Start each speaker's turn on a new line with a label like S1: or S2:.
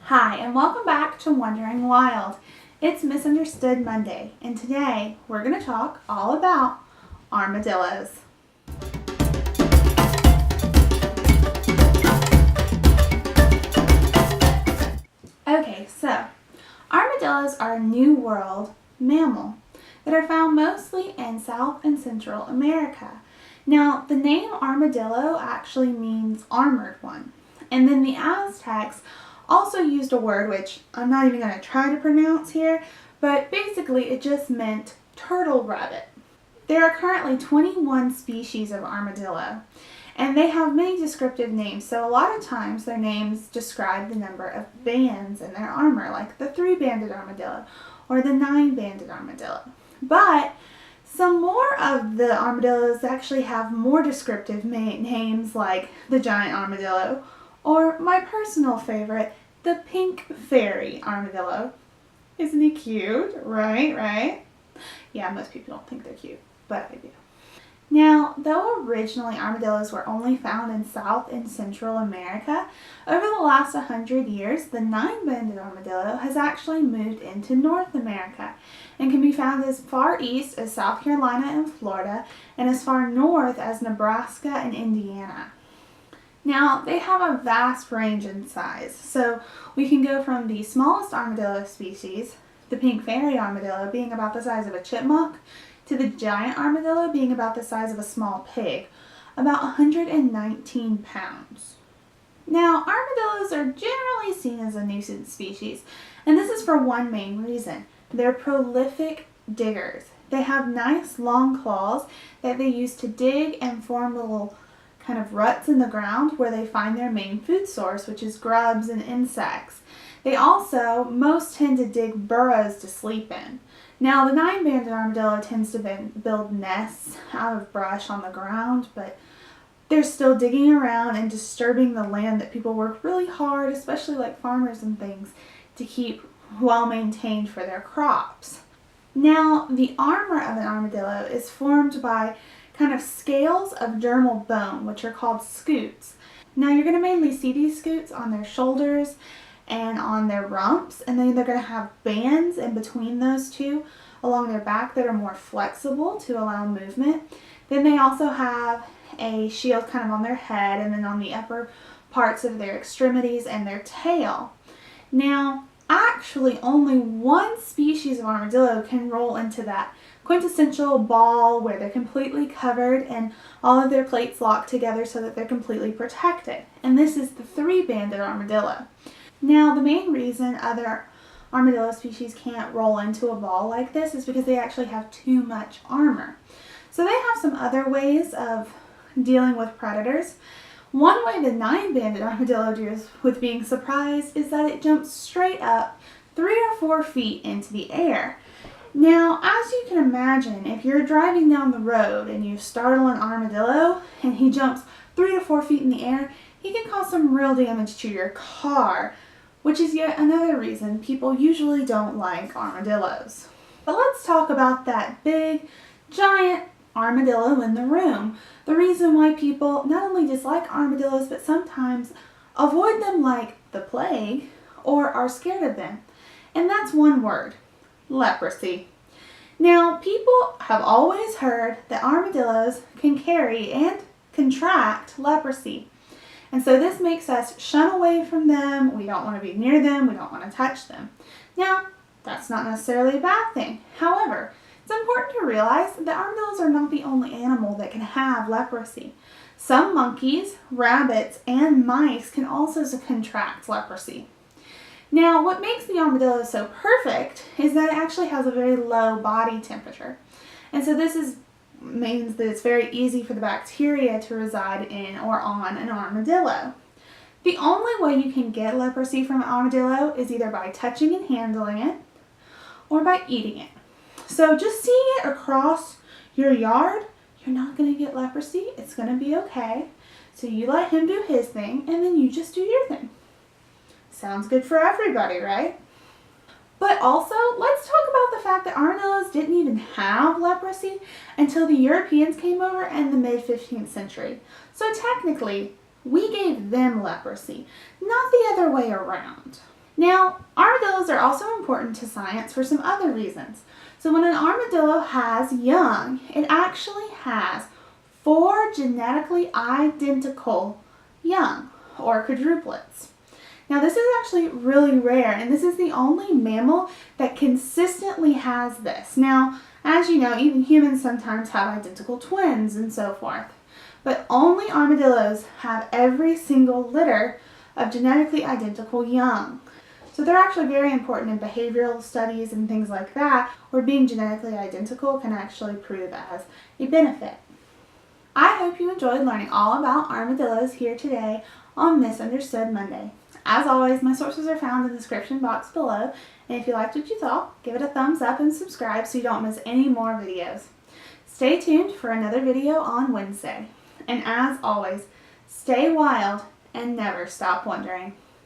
S1: Hi, and welcome back to Wandering Wild. It's Misunderstood Monday, and today we're going to talk all about armadillos. Okay, so armadillos are a New World mammal that are found mostly in South and Central America. Now, the name armadillo actually means armored one, and then the Aztecs also used a word which I'm not even going to try to pronounce here, but basically it just meant turtle rabbit. There are currently 21 species of armadillo, and they have many descriptive names, so a lot of times their names describe the number of bands in their armor, like the 3-banded armadillo or the 9-banded armadillo. But some more of the armadillos actually have more descriptive names, like the giant armadillo, or my personal favorite, the pink fairy armadillo. Isn't he cute? Right? Yeah, most people don't think they're cute, but I do. Now, though originally armadillos were only found in South and Central America, over the last 100 years, the 9-banded armadillo has actually moved into North America and can be found as far east as South Carolina and Florida and as far north as Nebraska and Indiana. Now, they have a vast range in size, so we can go from the smallest armadillo species, the pink fairy armadillo, being about the size of a chipmunk, to the giant armadillo being about the size of a small pig, about 119 pounds. Now, armadillos are generally seen as a nuisance species, and this is for one main reason. They're prolific diggers. They have nice long claws that they use to dig and form little kind of ruts in the ground where they find their main food source, which is grubs and insects. They also most tend to dig burrows to sleep in. Now, the 9-banded armadillo tends to build nests out of brush on the ground, but they're still digging around and disturbing the land that people work really hard, especially like farmers and things, to keep well maintained for their crops. Now, the armor of an armadillo is formed by kind of scales of dermal bone, which are called scutes. Now, you're going to mainly see these scutes on their shoulders and on their rumps, and then they're going to have bands in between those two along their back that are more flexible to allow movement. Then they also have a shield kind of on their head and then on the upper parts of their extremities and their tail. Now, actually only one species of armadillo can roll into that quintessential ball where they're completely covered and all of their plates locked together so that they're completely protected. And this is the 3-banded armadillo. Now, the main reason other armadillo species can't roll into a ball like this is because they actually have too much armor. So they have some other ways of dealing with predators. One way the 9-banded armadillo deals with being surprised is that it jumps straight up 3 or 4 feet into the air. Now, as you can imagine, if you're driving down the road and you startle an armadillo and he jumps 3 to 4 feet in the air, he can cause some real damage to your car, which is yet another reason people usually don't like armadillos. But let's talk about that big, giant armadillo in the room. The reason why people not only dislike armadillos, but sometimes avoid them like the plague or are scared of them. And that's one word: leprosy. Now, people have always heard that armadillos can carry and contract leprosy. And so this makes us shun away from them. We don't want to be near them. We don't want to touch them. Now, that's not necessarily a bad thing. However, it's important to realize that armadillos are not the only animal that can have leprosy. Some monkeys, rabbits, and mice can also contract leprosy. Now, what makes the armadillo so perfect is that it actually has a very low body temperature. And so this means that it's very easy for the bacteria to reside in or on an armadillo. The only way you can get leprosy from an armadillo is either by touching and handling it or by eating it. So just seeing it across your yard, you're not going to get leprosy. It's going to be okay. So you let him do his thing and then you just do your thing. Sounds good for everybody, right? But also, let's talk about the fact that armadillos didn't even have leprosy until the Europeans came over in the mid-15th century. So technically, we gave them leprosy, not the other way around. Now, armadillos are also important to science for some other reasons. So when an armadillo has young, it actually has 4 genetically identical young, or quadruplets. Now this is actually really rare, and this is the only mammal that consistently has this. Now, as you know, even humans sometimes have identical twins and so forth, but only armadillos have every single litter of genetically identical young. So they're actually very important in behavioral studies and things like that, where being genetically identical can actually prove as a benefit. I hope you enjoyed learning all about armadillos here today on Misunderstood Monday. As always, my sources are found in the description box below, and if you liked what you saw, give it a thumbs up and subscribe so you don't miss any more videos. Stay tuned for another video on Wednesday. And as always, stay wild and never stop wondering.